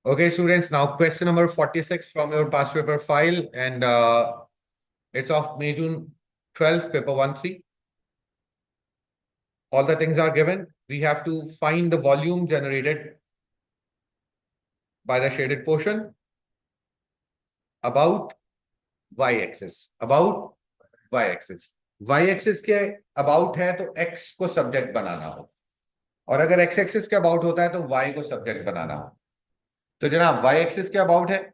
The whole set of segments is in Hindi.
Okay, students, now question number 46 from your past paper file, and it's of May June 12, paper 1-3. All the things are given. We have to find the volume generated by the shaded portion about y-axis. About y-axis. y-axis के about है तो x को सब्जेक्ट बनाना हो, और अगर x एक्सिस के अबाउट होता है तो y को सब्जेक्ट बनाना हो। तो जनाब y एक्सिस के अबाउट है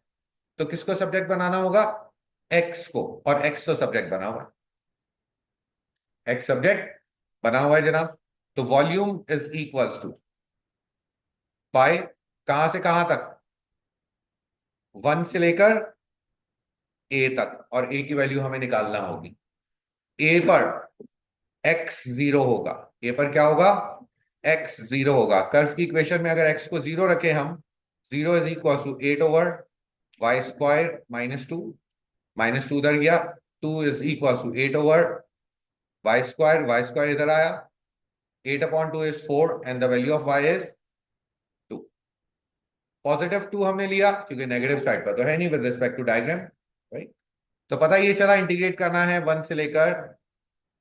तो किसको सब्जेक्ट बनाना होगा? x को, और x तो सब्जेक्ट बना हुआ है, x सब्जेक्ट बना हुआ है जनाब। तो वॉल्यूम इज इक्वल्स टू पाई, कहां से कहां तक? 1 से लेकर a तक, और a की वैल्यू हमें निकालना होगी। a पर x 0 होगा, a पर क्या होगा? x 0 होगा। कर्व की इक्वेशन में अगर x को 0 रखें हम, 0 इज इक्वल टू 8/y² -2 उधर गया, 2 इज इक्वल टू 8/y², इधर आया, 8/2 is 4 and the value of y is 2। Positive 2 हमने लिया क्योंकि नेगेटिव साइड पर तो है नहीं with respect to diagram, right. तो पता ये चला इंटीग्रेट करना है 1 से लेकर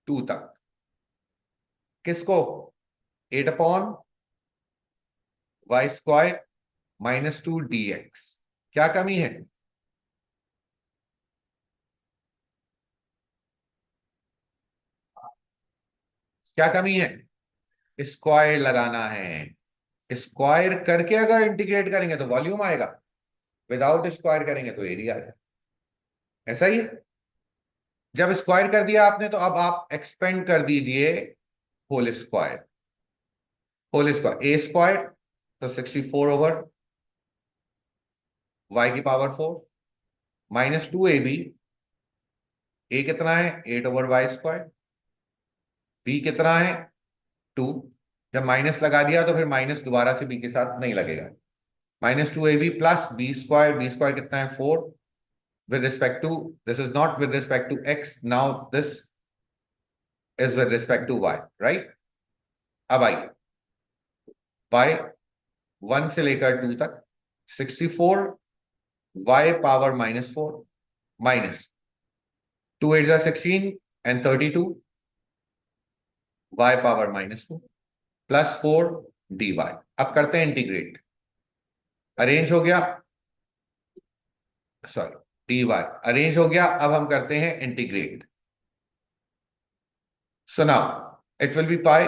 2 तक। किसको? 8/y² -2 dx। क्या कमी है? क्या कमी है? स्क्वायर लगाना है। स्क्वायर करके अगर इंटीग्रेट करेंगे तो वॉल्यूम आएगा, विदाउट स्क्वायर करेंगे तो एरिया आएगा। ऐसा ही है। जब स्क्वायर कर दिया आपने तो अब आप एक्सपेंड कर दीजिए whole square. Whole square a² तो 64/y की पावर 4 -2ab। a कितना है? 8/y²। b कितना है? 2। जब माइनस लगा दिया तो फिर माइनस दोबारा से b के साथ नहीं लगेगा। -2ab प्लस b² कितना है? 4। with respect to, this is not with respect to x, now this is with respect to y, right? अब आइए y 1 से लेकर 2 तक, 64 y power -4 minus 2 8 16 and 32 y power -2 plus 4 dy। अब करते हैं इंटीग्रेट। अरेंज हो गया, सॉरी dy अरेंज हो गया। अब हम करते हैं integrate. So now it will B pi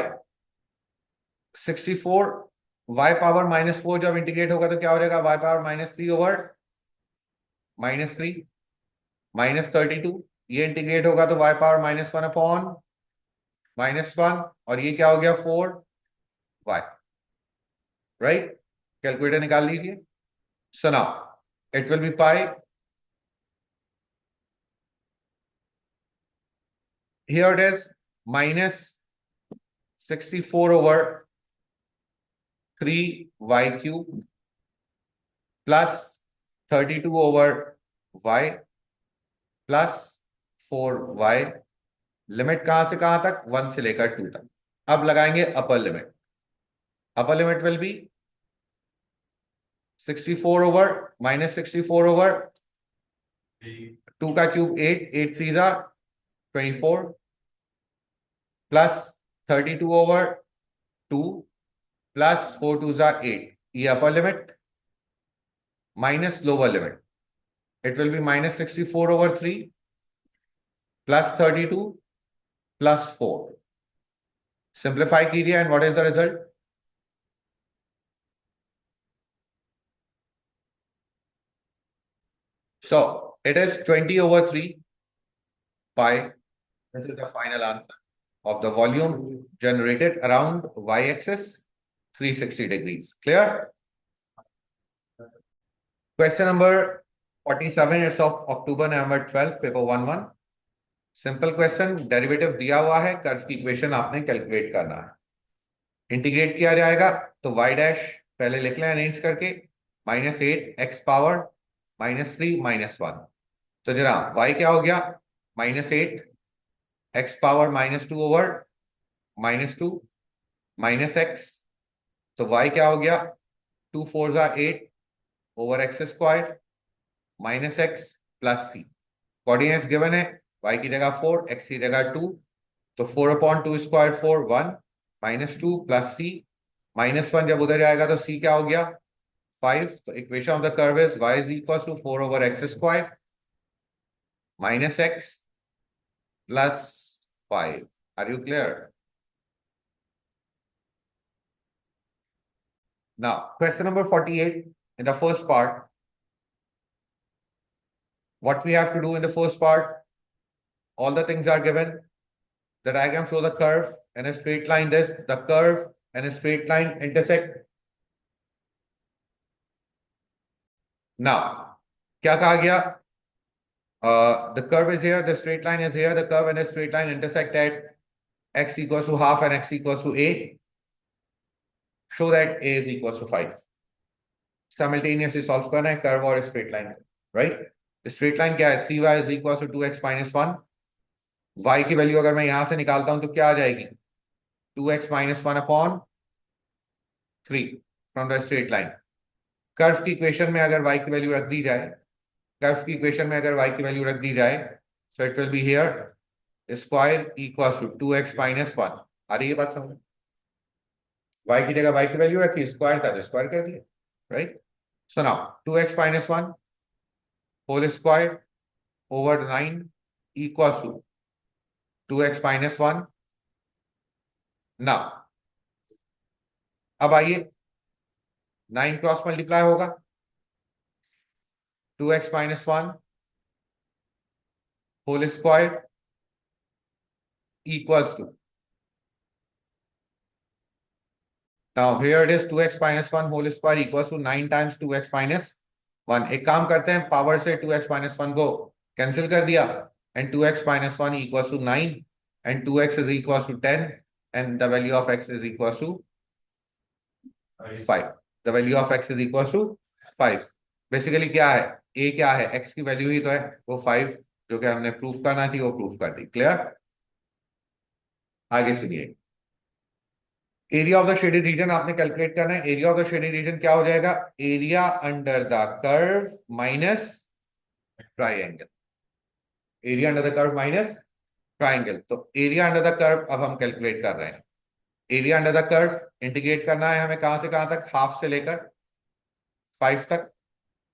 64 y power -4 जब इंटीग्रेट होगा तो क्या हो जाएगा? y power -3/-3 -32। ये इंटीग्रेट होगा तो y पावर -1/-1, और ये क्या हो गया? 4y, right. कैलकुलेटर निकाल लीजिए। So now it will B pi, here it is -64/3y³ plus 32/y plus 4y। Limit कहां से कहां तक? 1 से लेकर 2 तक। अब लगाएंगे upper limit. Upper limit will be 64/-64/2 का क्यूब 8, 8 3 जा 24 प्लस 32/2 प्लस 4 2 जा 8। ये upper limit minus lower limit, it will be -64/3 plus 32 plus 4। Simplify कीजिए and what is the result? So it is 20/3 pi. This is the final answer of the volume generated around y-axis 360 degrees. Clear? Question number 47, it's of October November 12, paper 1-1. Simple question, derivative दिया हुआ है, कर्व की इक्वेशन आपने कैलकुलेट करना है। इंटीग्रेट किया जाएगा तो y' पहले लिख लें अरेंज करके, -8 x पावर -3 -1। तो जरा y क्या हो गया? -8 x पावर -2/-2 -x। तो y क्या हो गया? 2 4 8 over x square minus x plus c. Coordinates given है, y की जगह 4, x की जगह 2, तो 4/2 स्क्वायर 4 1 -2 प्लस सी। -1 जब उधर जाएगा तो c क्या हो गया 5। तो equation of the curve is y is equal to 4 over x square minus x plus 5। Are you clear? Now, question number 48 in the first part. What we have to do in the first part, all the things are given. The diagram shows the curve and a straight line. The curve and a straight line intersect. Now, क्या कहा गया? The curve is here, the straight line is here, the curve and a straight line intersect at x equals to half and x equals to a. Show that a is equals to 5. Simultaneously solve करना है curve और straight line, right? Straight line क्या है? 3y is equals to 2x minus 1. y की वैल्यू अगर मैं यहां से निकालता हूं तो क्या आ जाएगी? 2x minus 1 upon 3 from the straight line. Curve की इक्वेशन में अगर y की वैल्यू रख दी जाए, कर्व की इक्वेशन में अगर y की वैल्यू रख दी जाए, so it will be here square equals to 2x minus 1. आ रही है बात समझ? y की जगह y की वैल्यू रखी, स्क्वायर था तो स्क्वायर कर दिया, right? So now 2x minus 1 whole square over 9 equals to 2x minus 1. Now अब आइए 9 क्रॉस मल्टीप्लाई होगा, 2x minus 1 whole square equals to, now here it is 2x minus 1 whole square equals to 9 times 2x minus 1. एक काम करते हैं, पावर से 2x minus 1 को कैंसिल कर दिया and 2x minus 1 equals to 9 and 2x is equals to 10 and the value of x is equals to 5. The value of x is equals to 5. Basically क्या है, a क्या है, x की वैल्यू ही तो है, वो 5 जो कि हमने प्रूफ करना थी वो प्रूफ कर दी। क्लियर? आगे सुनिए, area of the shaded region आपने कैलकुलेट करना है। Area of the shaded region क्या हो जाएगा? Area under the curve minus triangle. Area under the curve minus triangle. तो एरिया अंडर द कर्व अब हम कैलकुलेट कर रहे हैं। Area under the curve integrate करना है हमें, कहां से कहां तक? हाफ से लेकर 5 तक।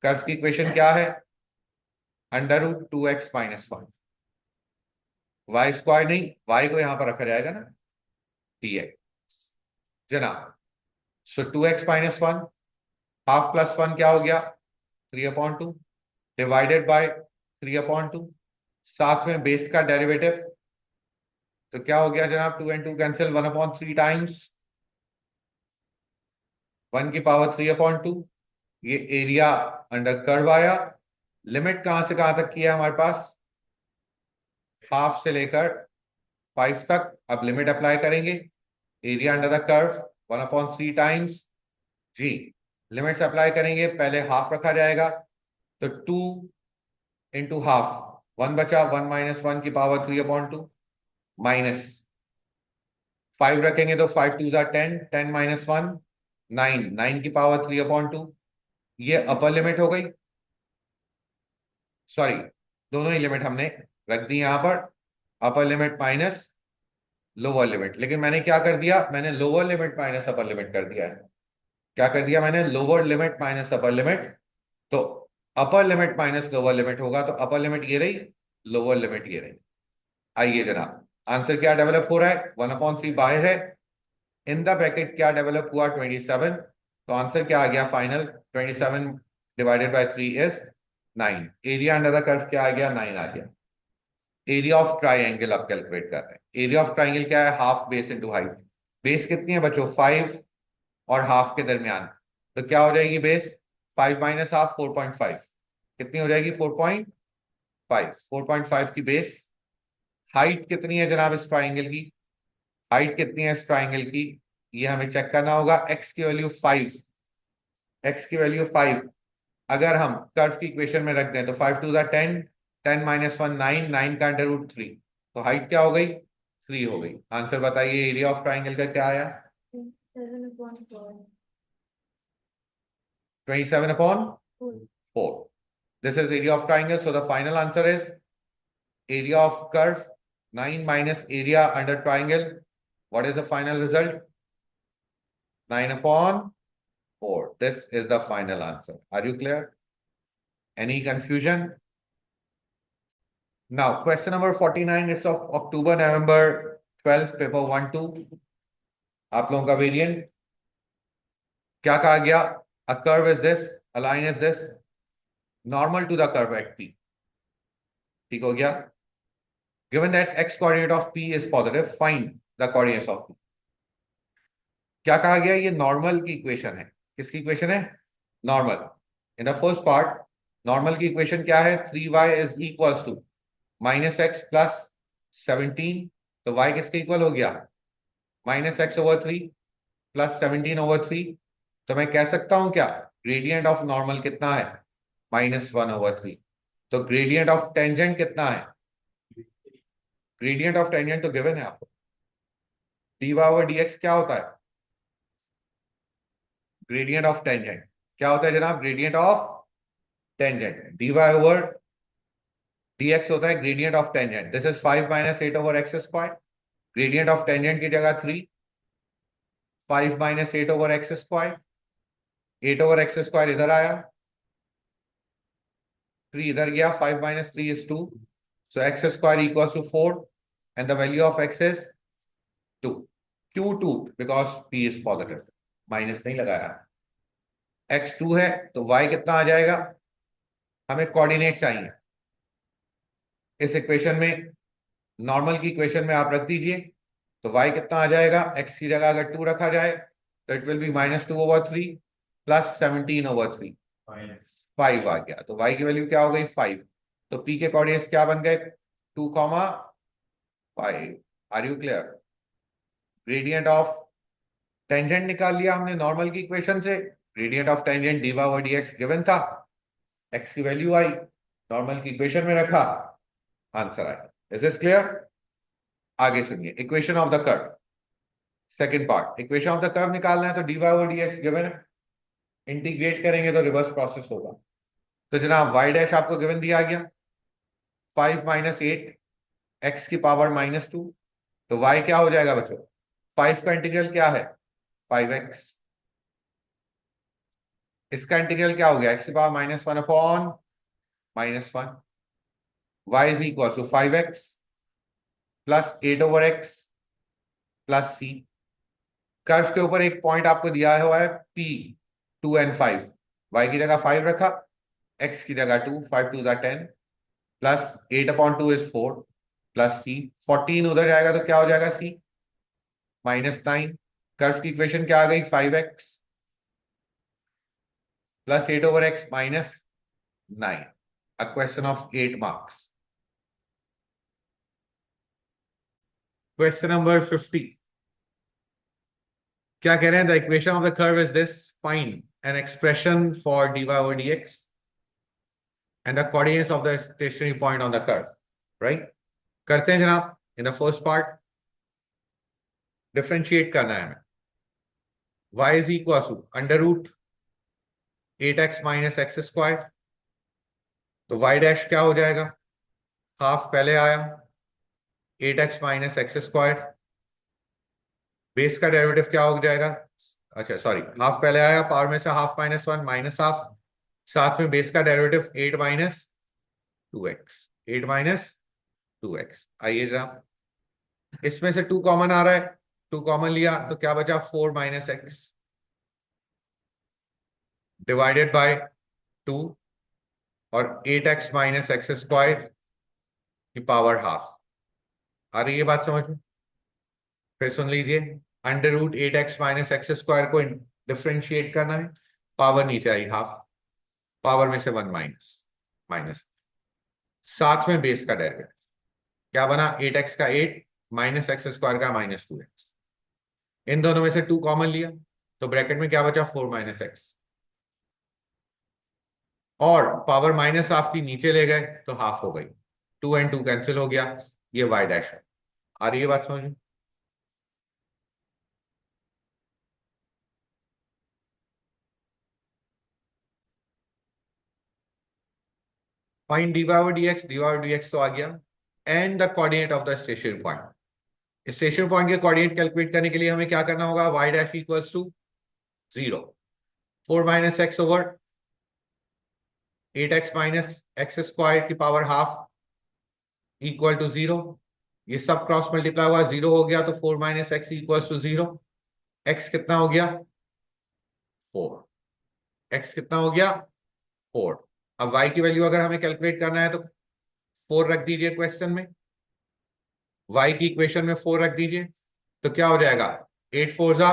कर्व की इक्वेशन क्या है? √2x minus 1। वाई स्क्वायर नहीं, वाई को यहां पर रखा जाएगा ना, dx जनाब। सो 2x minus 1 हाफ प्लस 1 क्या हो गया? 3/2 डिवाइडेड बाय 3/2, साथ में बेस का डेरिवेटिव, तो क्या हो गया जनाब? 2 and 2 कैंसिल, 1/3 टाइम्स 1 की पावर 3/2। ये एरिया अंडर कर्व आया। लिमिट कहां से कहां तक की है हमारे पास? हाफ से लेकर 5 तक। अब लिमिट अप्लाई करेंगे, area under the curve 1/3 times जी। लिमिट्स अप्लाई करेंगे, पहले हाफ रखा जाएगा तो 2 इंटू हाफ, 1 बचा, 1 minus 1 की पावर 3/2 माइनस 5 रखेंगे तो 5 2 10, 10 minus 1 9, 9 की पावर 3/2। ये अपर लिमिट हो गई, सॉरी दोनों ही लिमिट हमने रख दी यहां पर, upper limit minus lower limit. लेकिन मैंने क्या कर दिया? मैंने lower limit minus upper limit कर दिया है। क्या कर दिया मैंने? Lower limit minus upper limit. तो upper limit minus lower limit होगा, तो अपर लिमिट ये रही, लोअर लिमिट ये रही। आइए जनाब, आंसर क्या डेवलप हो रहा है? 1/3 बाहर है, इन द ब्रैकेट क्या डेवलप हुआ? 27। तो आंसर क्या आ गया final? 27 divided by 3 is 9। Area under the curve क्या आ गया? 9 आ गया। एरिया ऑफ ट्राइंगल आप कैलकुलेट कर रहे हैं। एरिया ऑफ ट्राइंगल क्या है? Half base into height. Base कितनी है बच्चों? 5 और हाफ के दरमियान, तो क्या हो जाएगी बेस? 5 minus half 4.5। कितनी हो जाएगी? 4.5। 4.5 की बेस। हाइट कितनी है जनाब इस ट्राइंगल की? हाइट कितनी है इस ट्राइंगल की? ये हमें चेक करना होगा। एक्स की वैल्यू 5, एक्स की वैल्यू 5 अगर हम कर्व की इक्वेशन में रख दें तो 5 2 10, 10 minus 1 9, 9 का √3, तो हाइट क्या हो गई? 3 हो गई। आंसर बताइए एरिया ऑफ ट्राइंगल का क्या आया? 27/4। 4. This is area of triangle. So the final answer is area of curve 9 minus area under triangle. What is the final result? 9 upon 4. This is the final answer. Are you clear? Any confusion? Now, question number 49 is of October, November 12, paper 1-2. आप लोगों का वेरिएंट क्या कहा गया? A curve is this, a line is this, normal to the curve at P. ठीक हो गया? Given that x coordinate of P is positive, find the coordinates of P. क्या कहा गया? ये नॉर्मल की इक्वेशन है. किसकी इक्वेशन है? Normal. In the first part normal की इक्वेशन क्या है? 3y is equals to -x plus 17. तो y किसके इक्वल हो गया? -x/3 plus 17/3. तो मैं कह सकता हूं क्या? ग्रेडियंट ऑफ नॉर्मल कितना है? -1/3. तो ग्रेडियंट ऑफ टेंजेंट कितना है? ग्रेडियंट ऑफ टेंजेंट तो गिवन है आपको. dy/dx क्या होता है? ग्रेडियंट ऑफ टेंजेंट क्या होता है जनाब? Gradient of tangent. dy/dx होता है gradient of tangent. This is 5 - 8/x². Gradient of tangent की जगह 3. 5 - 8/x². 8/x² इधर आया, 3 इधर गया. 5 - 3 is 2. So x² equals to 4 and the value of x is 2. Q2 because p is positive. Minus नहीं लगाया. x2 है तो y कितना आ जाएगा? हमें कोऑर्डिनेट चाहिए. इस इक्वेशन में नॉर्मल की इक्वेशन में आप रख दीजिए तो y कितना आ जाएगा? x की जगह अगर 2 रखा जाए तो इट विल बी -2/3 प्लस 17/3. 5 आ गया. तो y की वैल्यू क्या हो गई? 5. तो p के कोऑर्डिनेट्स क्या बन गए? 2, 5. Are you clear? Gradient of tangent निकाल लिया हमने नॉर्मल की इक्वेशन से. Gradient of tangent dy/dx given था. x की वैल्यू आई, नॉर्मल की इक्वेशन में रखा, आंसर आया. Is this clear? आगे सुनिए. Equation of the curve, second part. Equation of the curve निकालना है तो dy/dx गिवन है. इंटीग्रेट करेंगे तो रिवर्स प्रोसेस होगा. तो जनाब y डैश आपको गिवन दिया गया 5 - 8 x की पावर -2. तो y क्या हो जाएगा बच्चों? 5 का इंटीग्रल क्या है? 5x. इसका इंटीग्रल क्या हो गया? x की power -1/-1. y is equal to 5x plus 8/x plus c. Curve के ऊपर एक पॉइंट आपको दिया हुआ है p 2 and 5. y की जगह 5 रखा, x की जगह 2. 5 2 10 प्लस 8/2 इज 4 प्लस c. 14 उधर जाएगा तो क्या हो जाएगा? c -9. कर्व की इक्वेशन क्या आ गई? 5x plus 8/x minus 9. A question of 8 marks. Question number 50. क्या कह रहे हैं? The equation of the curve is this. Find an expression for dy/dx and the coordinates of the stationary point on the curve. Right? करते हैं जनाब. In the first part differentiate करना है हमें. y is equal to √8x - x². तो y डैश क्या हो जाएगा? हाफ पहले आया 8x - x². बेस का डेरिवेटिव क्या हो जाएगा? अच्छा सॉरी, हाफ पहले आया, पावर में से हाफ -1 माइनस हाफ, साथ में बेस का डेरिवेटिव 8 - 2x. 8 - 2x. आइए जनाब, इसमें से 2 कॉमन आ रहा है, 2 कॉमन लिया तो क्या बचा? 4 - x डिवाइडेड बाय 2 और 8x - x² की पावर हाफ. आ रही है बात समझ में? फिर सुन लीजिए. √8x - x² को डिफ्रेंशिएट करना है. पावर नीचे आई हाफ, पावर में से 1 माइनस, साथ में बेस का डेरिवेटिव क्या बना? 8x का 8 - x² का -2x. इन दोनों में से 2 कॉमन लिया तो ब्रैकेट में क्या बचा? 4 - x. और पावर माइनस हाफ की नीचे ले गए तो हाफ हो गई. 2 and 2 कैंसिल हो गया. ये y डैश है. आ रही है बात समझ में? फाइंड dy over dx तो आ गया, and the coordinate of the stationary point. Stationary point के कोऑर्डिनेट कैलकुलेट करने के लिए हमें क्या करना होगा, y dash equals to 0, 4 minus x over 8x minus x square की पावर हाफ इक्वल टू 0। ये सब क्रॉस मल्टीप्लाई हुआ 0 हो गया, तो 4 minus x equals to 0। X कितना हो गया, 4। एक्स कितना हो गया, 4। अब y की वैल्यू अगर हमें कैलकुलेट करना है तो 4 रख दीजिए क्वेश्चन में, y की इक्वेशन में 4 रख दीजिए, तो क्या हो जाएगा, 8 4 जा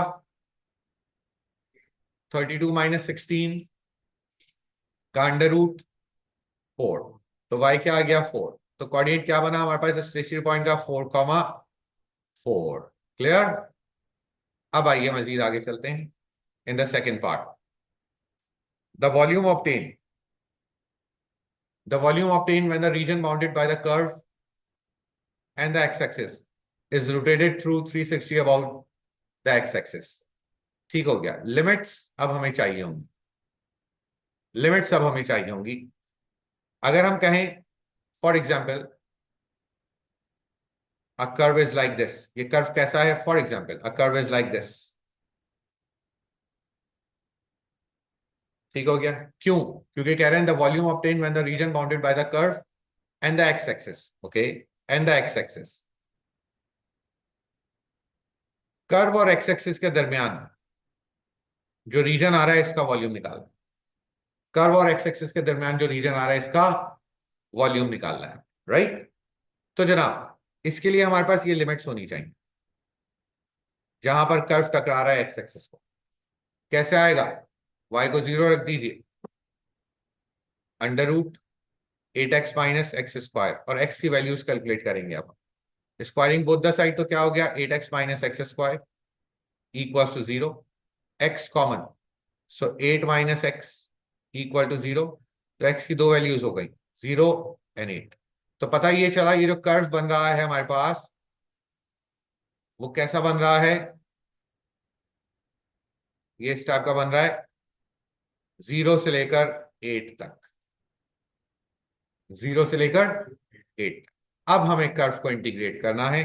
32 माइनस 16 का अंडर रूट 4, तो y क्या आ गया, 4। तो कोऑर्डिनेट क्या बना हमारे पास स्टेशनरी पॉइंट का, 4,4। क्लियर। अब आइए मजीद आगे चलते हैं। In the second part, the volume obtain, the volume obtained when the region bounded by the curve and the x-axis is rotated through 360 about the x-axis। ठीक हो गया। लिमिट्स अब हमें चाहिए होंगी, लिमिट्स अब हमें चाहिए होंगी। अगर हम कहें for example a curve is like this, ये कर्व कैसा है, for example a curve is like this. ठीक हो गया। क्यों, क्योंकि कह रहे हैं the volume obtain when the reason bounded by the curve and the x axis. Okay, and the x axis, curve और एक्स एक्सिस के दरमियान जो रीजन आ रहा है इसका वॉल्यूम निकालना। कर्व और एक्स एक्सिस के दरमियान जो रीजन आ रहा है इसका वॉल्यूम निकालना है, राइट। तो जनाब इसके लिए हमारे पास ये लिमिट्स होनी चाहिए। जहां पर कर्व टकरा रहा है एक्स एक्सिस को, कैसे आएगा, y को 0 रख दीजिए, under root 8x minus x square, और x की वैल्यूज कैलकुलेट करेंगे अब। स्क्वायरिंग बोथ द साइड, तो क्या हो गया, 8x minus x square equal to 0, x common, so 8 minus x equal to 0। तो x की दो वैल्यूज हो गई, 0 एंड 8। तो पता ये चला ये जो कर्व बन रहा है हमारे पास वो कैसा बन रहा है, ये इस टाइप का बन रहा है, 0 से लेकर 8 तक, 0 से लेकर 8। अब हमें कर्व को इंटीग्रेट करना है,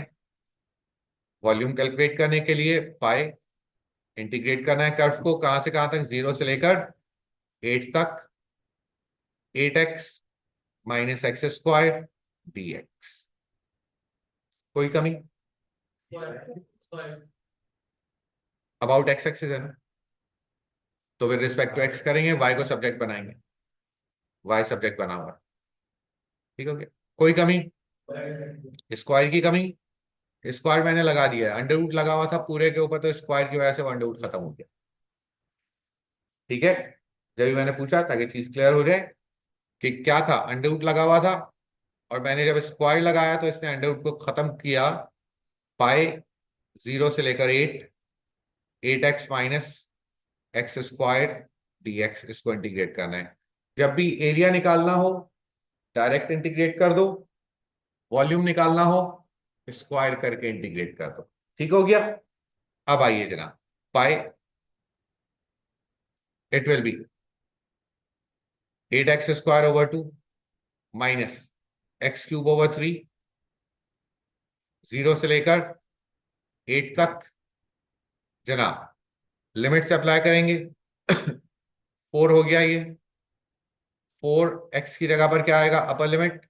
वॉल्यूम कैलकुलेट करने के लिए पाई इंटीग्रेट करना है कर्व को, कहां से कहां तक, 0 से लेकर 8 तक, 8x minus x square dx। कोई कमी, अबाउट एक्स एक्सिस है ना, तो विद रिस्पेक्ट टू एक्स करेंगे, y को सब्जेक्ट बनाएंगे, y सब्जेक्ट बना हुआ। ठीक हो गया। कोई कमी, स्क्वायर की कमी, स्क्वायर मैंने लगा दिया है, अंडर रूट लगा हुआ था पूरे के ऊपर, तो स्क्वायर की वजह से अंडर रूट खत्म हो गया। ठीक है, जब भी मैंने पूछा ताकि चीज क्लियर हो जाए कि क्या था, अंडर रूट लगा हुआ था, और मैंने जब स्क्वायर लगाया तो इसने अंडर रूट को खत्म किया, पाई 0 से लेकर 8, 8x minus x square dx, इसको इंटीग्रेट करना है। जब भी एरिया निकालना हो डायरेक्ट इंटीग्रेट कर दो, वॉल्यूम निकालना हो स्क्वायर करके इंटीग्रेट कर दो। ठीक हो गया। अब आइए जनाब, pi it will be 8x square over 2 minus x cube over 3, 0 से लेकर 8 तक। जनाब लिमिट से अप्लाई करेंगे 4 हो गया ये, 4x की जगह पर क्या आएगा, अपर लिमिट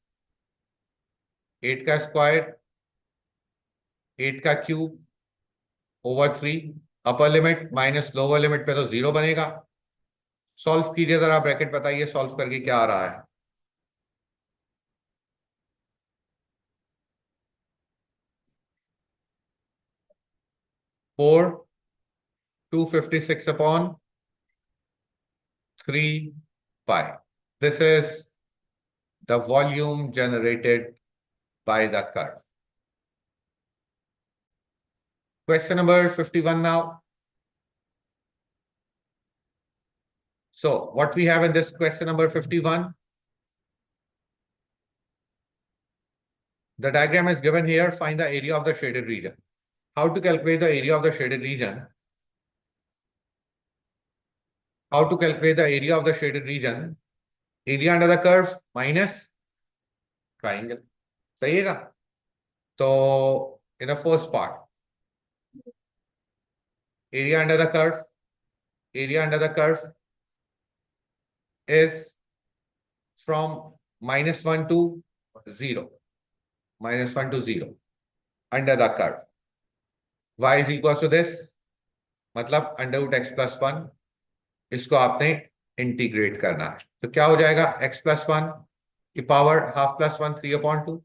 8 का स्क्वायर 8 का क्यूब ओवर 3, अपर लिमिट माइनस लोअर लिमिट पे तो 0 बनेगा। सॉल्व कीजिए जरा, ब्रैकेट बताइए सॉल्व करके क्या आ रहा है। 4 256 upon 3 pi, this is the volume generated by the curve। Question number 51 now. So what we have in this question number 51, the diagram is given here, find the area of the shaded region। How to calculate the area of the shaded region? How to calculate the area of the shaded region? Area under the curve minus triangle, सही है ना? तो in the first part, area under the curve, area under the curve is from -1 to 0, -1 to 0 under the curve, y is equal to this, मतलब √x+1, इसको आपने इंटीग्रेट करना है। तो क्या हो जाएगा, x+1 की पावर ½ + 1 3/2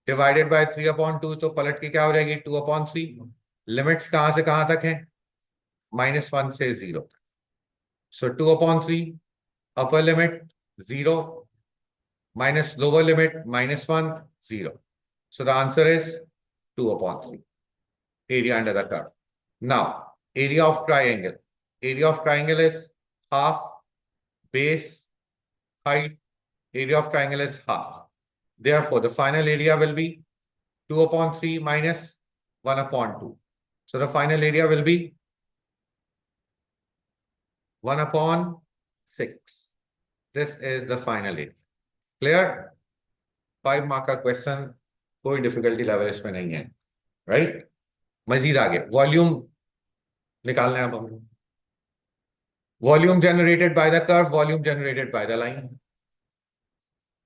डिवाइडेड बाय 3/2, तो पलट के क्या हो जाएगी 2/3। लिमिट्स कहां से कहां तक है, -1 से 0 तक। सो 2/3 upper limit 0 minus lower limit -1 0, so the answer is 2/3 area under the curve. Now area of triangle, area of triangle is half base height, area of triangle is half, therefore the final area will be 2/3 minus 1/2, so the final area will be 1/6, this is the final area. Clear? 5 mark का क्वेश्चन, कोई डिफिकल्टी लेवल इसमें नहीं है, राइट? मजीद आगे वॉल्यूम निकालना है अब हमें। Volume generated by the curve, volume generated by the line,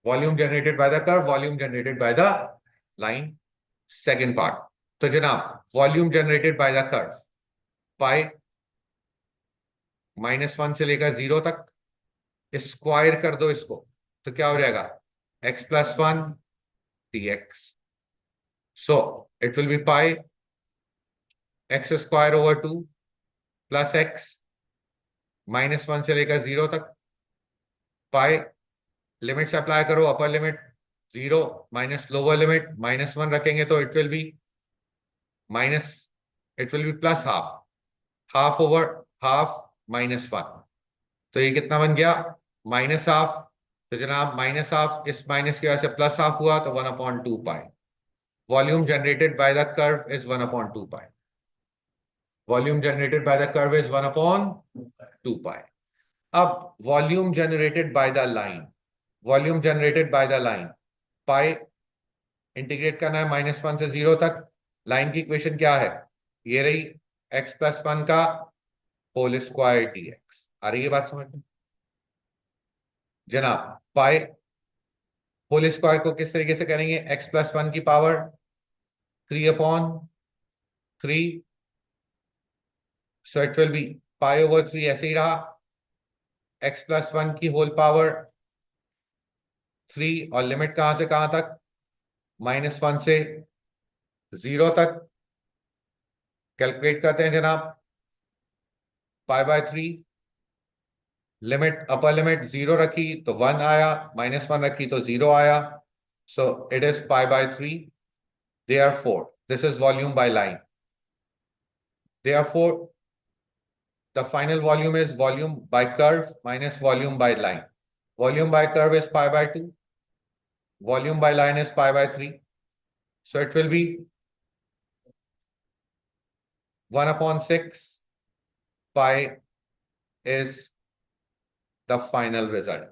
volume generated by the curve, volume generated by the line. Second part, तो जनाब volume generated by the curve, pi -1 से लेकर 0 तक, स्क्वायर कर दो इसको, तो क्या हो जाएगा x+1 dx, so it will B pi x² / 2 plus x, -1 से लेकर 0 तक, पाई लिमिट्स अप्लाई करो, upper limit 0 minus lower limit -1 रखेंगे तो it will B minus, it will B plus half, half over half -1, तो ये कितना बन गया -हाफ। तो जनाब -हाफ इस माइनस की वजह से प्लस हाफ हुआ, तो 1/2 pi. Volume generated by the curve is 1/2 pi, volume generated by the curve is 1/2 pi. अब volume generated by the line, volume generated by the line, pi integrate करना है -1 से 0 तक। लाइन की इक्वेशन क्या है, ये रही x+1 का होल स्क्वायर dx। आ रही है बात समझ में जनाब? पाई होल स्क्वायर को किस तरीके से करेंगे, x+1 की power 3/3, so it will be π/3, ऐसे ही रहा, x+1 की होल पावर 3, और लिमिट कहां से कहां तक, -1 से 0 तक। कैलकुलेट करते हैं जनाब, π/3, लिमिट अपर लिमिट 0 रखी तो 1 आया, -1 रखी तो 0 आया, so it is π/3, therefore this is volume by line, therefore the final volume is volume by curve minus volume by line, volume by curve is π/2, volume by line is π/3, so it will be 1/6 pi is the final result.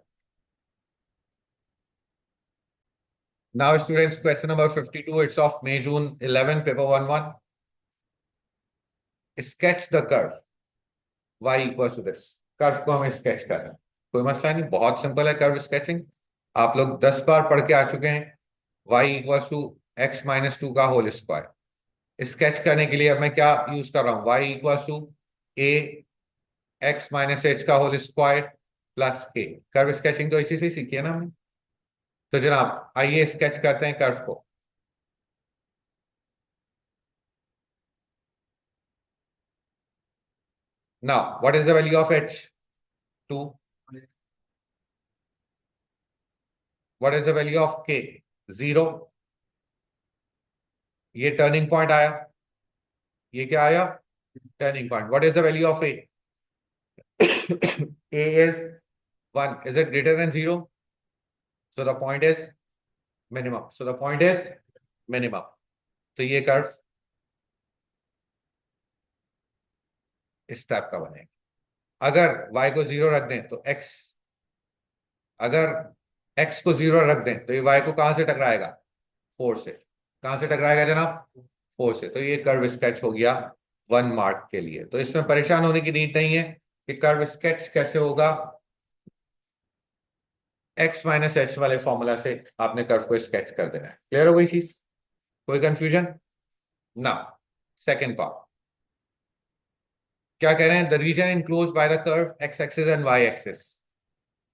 Now students, question number 52, it's of May June 11 paper 1-1. Sketch the curve y equals to this, curve को हमें स्केच करना है, कोई मसला नहीं, बहुत सिंपल है कर्व स्केचिंग, आप लोग 10 बार पढ़ के आ चुके हैं। y इक्वल्स टू x-2 का होल स्क्वायर, स्केच करने के लिए अब मैं क्या यूज कर रहा हूं, y equals to a x-h का whole square plus k। Curve sketching तो इसी से सीखी है ना हमने। तो जनाब आइए स्केच करते हैं कर्व को। Now what is the value of h? 2. What is the value of k? 0. ये टर्निंग पॉइंट आया, ये क्या आया, turning point. What is the value of a? a is 1, is it greater than 0? So the point is minimum, so the point is minimum। तो ये कर्व इस टाइप का बनेगा। अगर y को 0 रख दें तो x, अगर एक्स को 0 रख दें तो ये वाई को कहां से टकराएगा, 4 से। कहां से टकराएगा जनाब, 4 से। तो ये कर्व स्केच हो गया 1 मार्क के लिए। तो इसमें परेशान होने की नीड नहीं है कि कर्व स्केच कैसे होगा। एक्स माइनस एच वाले फॉर्मूला से आपने कर्व को स्केच कर देना है। क्लियर हो गई चीज, कोई कंफ्यूजन ना। सेकेंड पार्ट क्या कह रहे हैं, the region enclose by the curve x axis and y axis.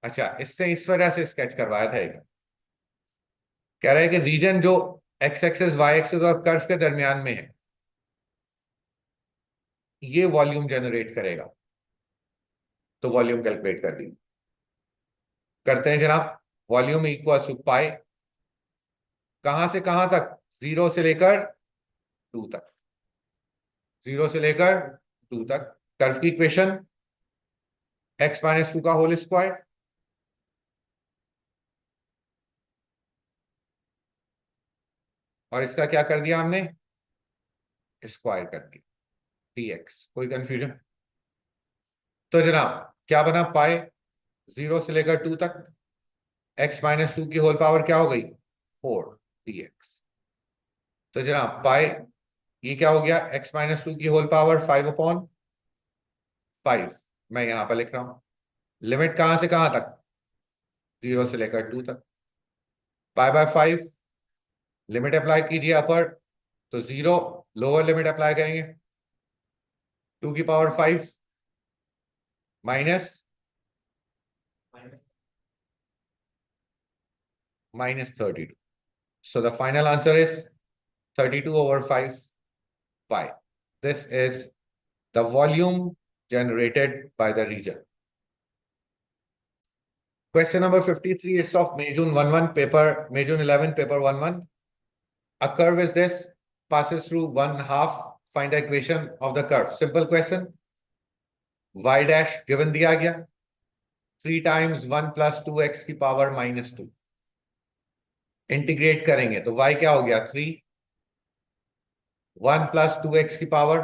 अच्छा, इससे इस वजह से स्केच करवाया था एक। कह रहे हैं कि रीजन जो एक्स एक्सिस वाई एक्सिस और कर्व के दरमियान में है ये वॉल्यूम जनरेट करेगा। तो वॉल्यूम कैलकुलेट कर दी, करते हैं जनाब। वॉल्यूम इक्वल टू पाई, कहां से कहां तक, 0 से लेकर 2 तक। 0 से लेकर 2 तक। कर्व की इक्वेशन एक्स माइनस 2 का होल स्क्वायर, और इसका क्या कर दिया हमने, स्क्वायर कर दिया, dx। कोई कंफ्यूजन। तो जनाब क्या बना, पाई 0 से लेकर 2 तक, एक्स माइनस 2 की होल पावर क्या हो गई, 4 dx। तो जनाब पाई, ये क्या हो गया, एक्स माइनस 2 की होल पावर 5/5। मैं यहां पर लिख रहा हूं, लिमिट कहां से कहां तक, 0 से लेकर 2 तक। पाई/5, लिमिट अप्लाई कीजिए अपर, तो 0, लोअर लिमिट अप्लाई करेंगे 2 की power 5 minus -32। So the final answer is 32/5 pi. This is the volume generated by the region. Question number 53 is of May June 11 paper, May June 11 paper 11. A curve is this, passes through 1/2. Find the equation of the curve. Simple question. Y dash given दिया गया, 3 times 1 plus 2x की पावर -2। इंटीग्रेट करेंगे तो y क्या हो गया, 3, 1 plus 2x की पावर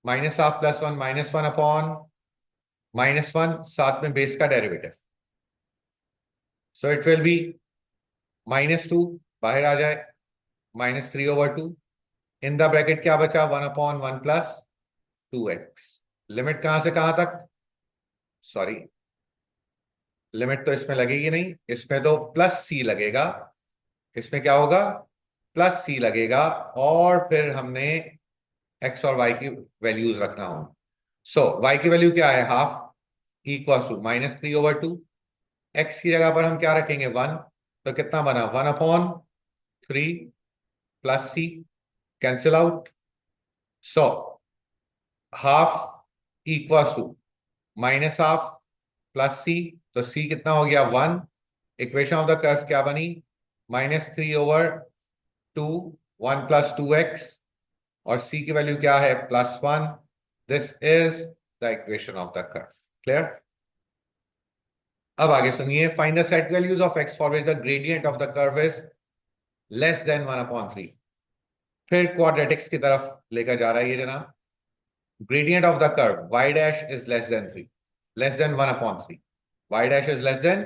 -1/2 + 1 -1 अपॉन -1, साथ में बेस का derivative. So it will B -2, बाहर आ जाए, -3/2। इन द ब्रैकेट क्या बचा, 1/1 + 2x। लिमिट कहां से कहां तक, सॉरी लिमिट तो इसमें लगेगी नहीं, इसमें तो प्लस सी लगेगा। इसमें क्या होगा, प्लस सी लगेगा, और फिर हमने एक्स और वाई की वैल्यूज रखना होगा। सो वाई की वैल्यू क्या है, हाफ, इक्वल टू -3/2। एक्स की जगह पर हम क्या रखेंगे, 1। तो कितना बना, 1/3 plus c, cancel out. So half equal to -1/2 plus c, तो सी कितना हो गया, 1। इक्वेशन ऑफ द कर्व क्या बनी, -3/2, 1 + 2x, और सी की वैल्यू क्या है, +1। This is the equation of the curve. Clear. अब आगे सुनिए, find the set values of x for which the gradient of the curve is less than 1/3। फिर क्वाड्रेटिक्स की तरफ लेकर जा रहा है ये जनाब। Gradient of the curve y dash is less than 3, less than 1/3. Y dash is less than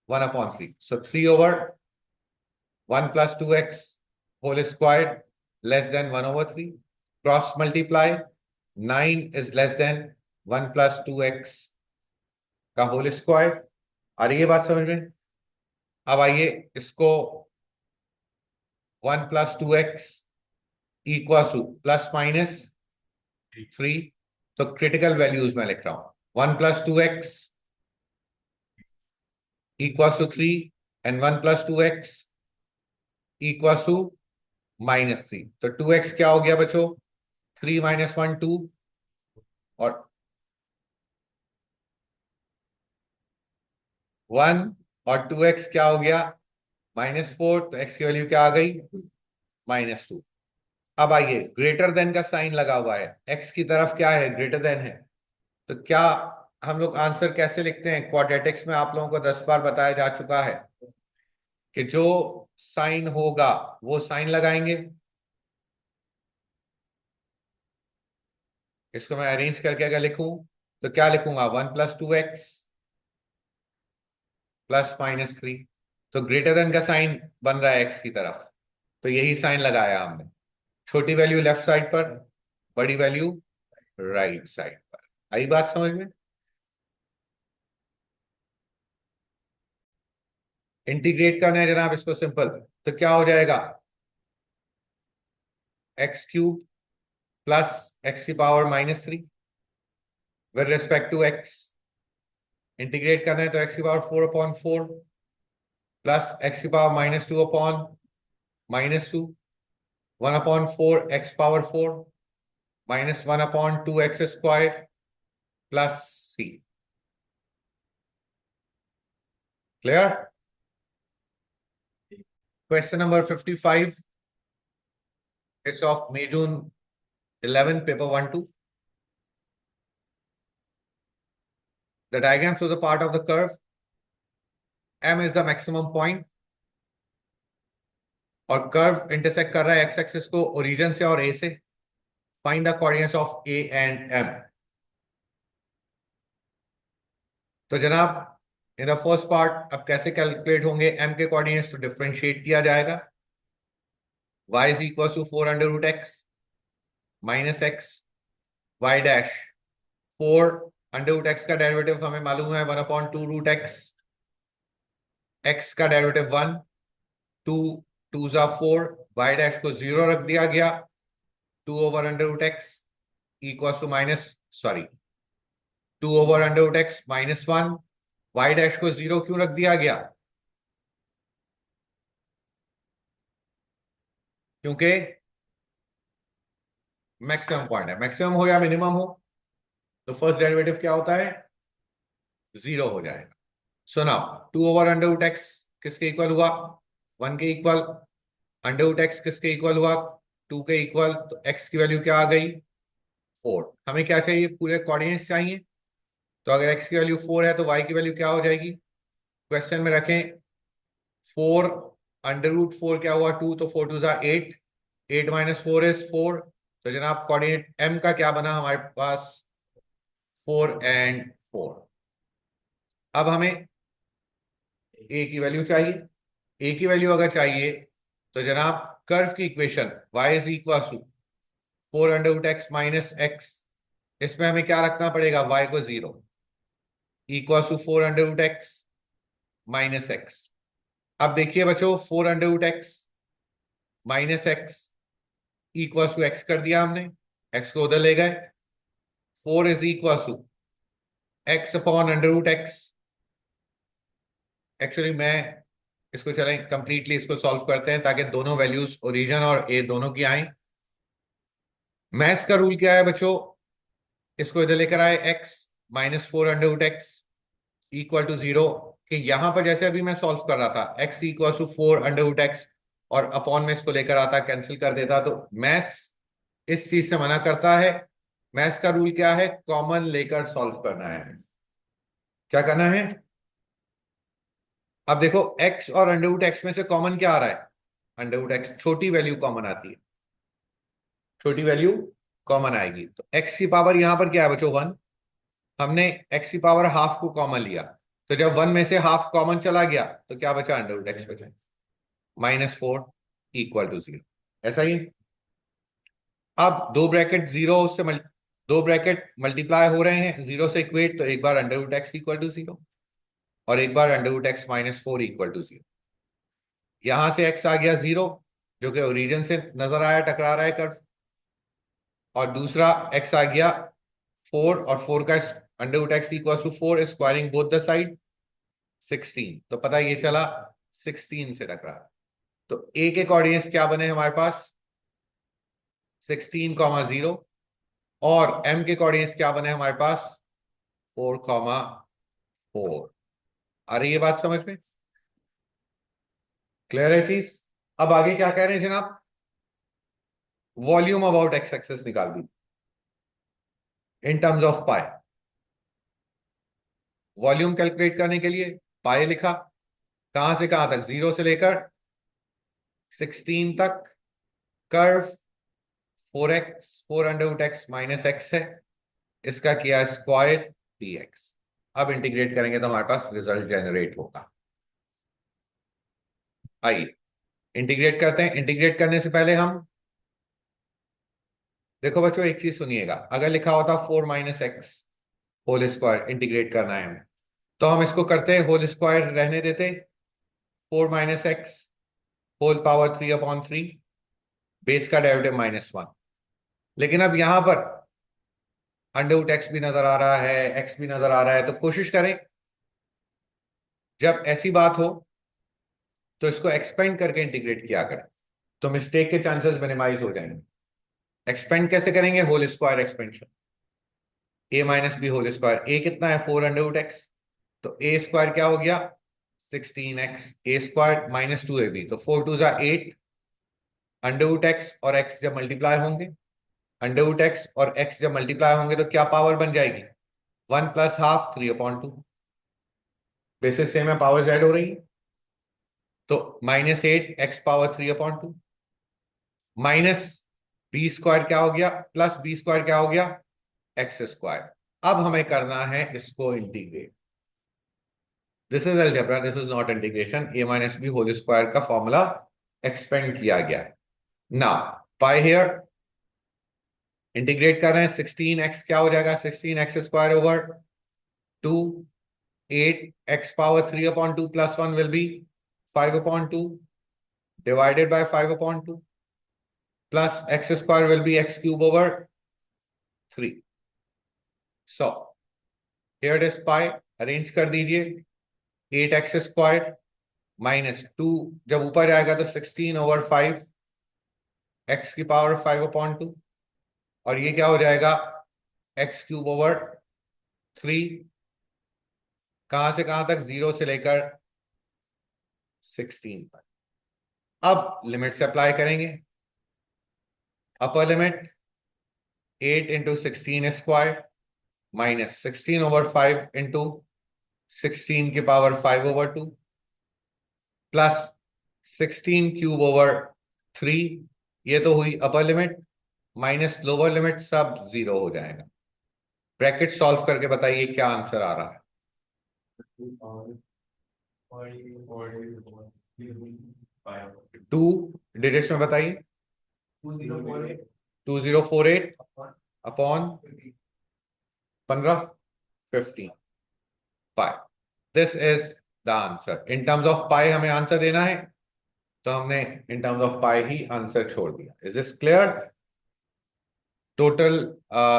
1/3. So 3/1 plus 2x whole squared less than 1/3. Cross multiply, 9 is less than 1 plus 2x का होल स्क्वायर। आ रही है बात समझ में। अब आइए इसको 1 plus 2x इक्वल टू ±3। तो क्रिटिकल वैल्यूज में लिख रहा हूं, 1 plus 2x equals to 3 and 1 plus 2x equals to -3। तो 2x क्या हो गया बच्चों, 3 - 1 2, और 1, और 2x क्या हो गया, -4। तो x की वैल्यू क्या आ गई, -2। अब आइए, ग्रेटर देन का साइन लगा हुआ है, x की तरफ क्या है, ग्रेटर देन है। तो क्या हम लोग आंसर कैसे लिखते हैं, क्वाड्रेटिक्स में आप लोगों को 10 बार बताया जा चुका है कि जो साइन होगा वो साइन लगाएंगे। इसको मैं अरेंज करके अगर लिखूं तो क्या लिखूंगा, 1 + 2x प्लस माइनस थ्री। तो ग्रेटर देन का साइन बन रहा है एक्स की तरफ, तो यही साइन लगाया हमने। छोटी वैल्यू लेफ्ट साइड पर, बड़ी वैल्यू राइट साइड पर। आई बात समझ में? इंटीग्रेट करना है जनाब इसको सिंपल, तो क्या हो जाएगा? एक्स क्यूब प्लस एक्स की power minus three with respect to x. Integrate करना है तो एक्स की power four upon four plus x की power minus two upon minus two, one upon four x power four minus one upon two x square plus c. Clear? Question number 55 is of May June 11 paper 1-2. The diagram shows the part of the curve M is the maximum point और कर्व इंटरसेक्ट कर रहा है एक्स एक्सिस को ओरिजिन से और ए से। Find the coordinates of A and M. तो जनाब इन द फर्स्ट पार्ट अब कैसे कैलकुलेट होंगे एम के कोऑर्डिनेट्स? तो डिफरेंशिएट किया जाएगा। y is equal to four under root x minus x y dash. Four under root x का डेरिवेटिव हमें मालूम है one upon two root x, x का डेरिवेटिव वन, टू टू जा फोर, वाई डैश को जीरो रख दिया गया, two over under root x equal to minus, sorry, two over under root x minus one. Y dash को जीरो क्यों रख दिया गया? क्योंकि मैक्सिमम पॉइंट है। मैक्सिमम हो या मिनिमम हो तो फर्स्ट डेरिवेटिव क्या होता है? जीरो हो जाएगा। So now two over under root x किसके इक्वल हुआ? वन के इक्वल। अंडर रूट एक्स किसके इक्वल हुआ? टू के इक्वल। तो एक्स की वैल्यू क्या आ गई? फोर। हमें क्या चाहिए? पूरे कोऑर्डिनेट्स चाहिए। तो अगर एक्स की वैल्यू फोर है तो वाई की वैल्यू क्या हो जाएगी? क्वेश्चन में रखें फोर अंडर रूट फोर क्या हुआ? टू, तो फोर टू जा eight, eight minus four is four. तो जनाब कोऑर्डिनेट एम का क्या बना हमारे पास? Four and four. अब हमें ए की वैल्यू चाहिए। ए की वैल्यू अगर चाहिए तो जनाब कर्व की equation y is equal to four under root x minus x, इसमें हमें क्या रखना पड़ेगा? y को zero, equal to four under root x minus x. अब देखिए बच्चों, four under root x minus x equal to x कर दिया हमने, एक्स को उधर ले गए। Four is equal to x upon under root x. Actually मैं इसको चलें कंप्लीटली इसको सॉल्व करते हैं ताकि दोनों वैल्यूज ओरिजिन और ए दोनों की आए। मैथ्स का रूल क्या है बच्चों? इसको इधर लेकर आए x minus four under root x equal to zero, कि यहां पर जैसे अभी मैं सॉल्व कर रहा था x equal to four under root x और अपॉन में इसको लेकर आता, कैंसिल कर देता, तो मैथ्स इस चीज से मना करता है। मैथ्स का रूल क्या है? कॉमन लेकर सॉल्व करना है। क्या करना है? अब देखो एक्स और अंडर रूट एक्स में से कॉमन क्या आ रहा है? अंडर रूट एक्स, छोटी वैल्यू कॉमन आती है, छोटी वैल्यू कॉमन आएगी। तो एक्स की पावर यहां पर क्या है बच्चों? वन। हमने एक्स की पावर हाफ को कॉमन लिया, तो जब वन में से हाफ कॉमन चला गया तो क्या बचा? अंडर रूट एक्स बचा, minus four equal to zero. ऐसा ही अब दो ब्रैकेट जीरो से दो ब्रैकेट मल्टीप्लाई हो रहे हैं जीरो से इक्वेट, तो एक बार under root x equal to zero और एक बार under root x minus four equal to zero. यहां से एक्स आ गया जीरो जो कि ओरिजिन से नजर आया, टकरा रहा है कर्व, और दूसरा एक्स आ गया फोर, और फोर का under root x equal to four, squaring both the side 16, तो पता ये चला 16 से टकरा। तो ए के कोऑर्डिनेट्स क्या बने हमारे पास? 16 कॉमा जीरो, और एम के कोऑर्डिनेट्स क्या बने हमारे पास? 4 कॉमा 4। आ रही है बात समझ में? क्लियर है चीज? अब आगे क्या कह रहे हैं जनाब? वॉल्यूम अबाउट एक्स एक्सेस निकाल दी in terms of pi. Volume calculate करने के लिए पाई लिखा, कहां से कहां तक? जीरो से लेकर 16 तक। Curve four x, four under root x minus x है, इसका किया स्क्वायर डी एक्स। अब इंटीग्रेट करेंगे तो हमारे पास रिजल्ट जनरेट होगा। आइए इंटीग्रेट करते हैं। इंटीग्रेट करने से पहले हम देखो बच्चों, एक चीज सुनिएगा। अगर लिखा होता 4 - x होल स्क्वायर इंटीग्रेट करना है हमें, तो हम इसको करते होल स्क्वायर रहने देते, 4 - x होल पावर 3/3, बेस का डेरिवेटिव -1। लेकिन अब यहां पर √x भी नजर आ रहा है, x भी नजर आ रहा है, तो कोशिश करें जब ऐसी बात हो तो इसको एक्सपेंड करके इंटीग्रेट किया करें, तो मिस्टेक के चांसेस मिनिमाइज हो जाएंगे। एक्सपेंड कैसे करेंगे? Whole square expansion, a - b whole square. A कितना है? 4 √x, तो ए स्क्वायर क्या हो गया? 16x, ए स्क्वायर -2ab, तो 4 × 2 = 8। √x और x जब मल्टीप्लाई होंगे, √x और x जब मल्टीप्लाई होंगे तो क्या पावर बन जाएगी? 1 + ½ 3/2। बेसिस सेम है, पावर ऐड हो रही है, तो -8x power 3/2 minus B square क्या हो गया? प्लस बी स्क्वायर क्या हो गया? X square. अब हमें करना है इसको integrate. This is algebra, this is not integration. a - b whole square का फॉर्मूला एक्सपेंड किया गया है। नाउ पाई हियर इंटीग्रेट कर रहे हैं, 16x क्या हो जाएगा? 16x² over 2, 8x power 3/2 + 1 will be 5/2 divided by 5/2 plus x² will be x³ over 3। So here it is pi, arrange कर दीजिए। 8x² -2 जब ऊपर जाएगा तो 16/5, x⁵ और ये क्या हो जाएगा? x³ over 3। कहां से कहां तक? 0 से लेकर 16 तक। अब लिमिट से अप्लाई करेंगे। Upper limit 8 × 16² -16/5 into 16⁵5/2 plus 16³ over 3। ये तो हुई अपर लिमिट, माइनस लोअर लिमिट, सब 0 हो जाएगा। ब्रैकेट सॉल्व करके बताइए क्या आंसर आ रहा है। 2 डिजिट्स में बताइए। 2048 upon 15, 15 pi. This is the answer. In terms of pi हमें आंसर देना है, तो हमने इन टर्म्स ऑफ पाई ही आंसर छोड़ दिया। Is this clear? टोटल